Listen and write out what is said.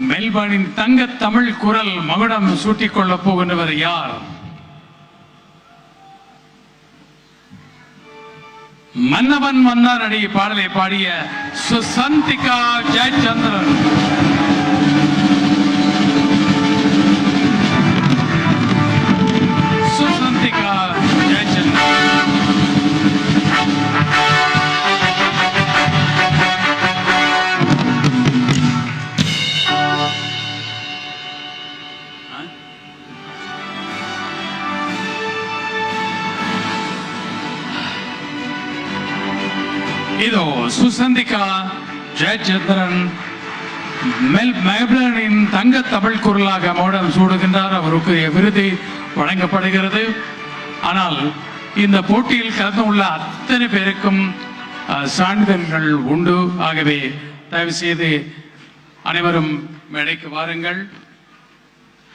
மெல்பர்னின் தங்க தமிழ் குரல் மகுடம் சூட்டிக் கொள்ளப் போகின்றவர் யார்? மன்னவன் மன்னாரடி பாடலை பாடிய சுசந்திகா ஜெயச்சந்திரன். சுசந்திகா ஜெயச்சந்திரன். இதோ சுசந்திகா ஜெயச்சந்திரன் மெல்பர்னின் தங்க தமிழ் குரலாக மகுடம் சூடுகின்றார். அவருக்கு விருது வழங்கப்படுகிறது. ஆனால் இந்த போட்டியில் கலந்து உள்ள அத்தனை பேருக்கும் சான்றிதழ்கள் உண்டு. ஆகவே தயவு செய்து அனைவரும் மேடைக்கு வாருங்கள்.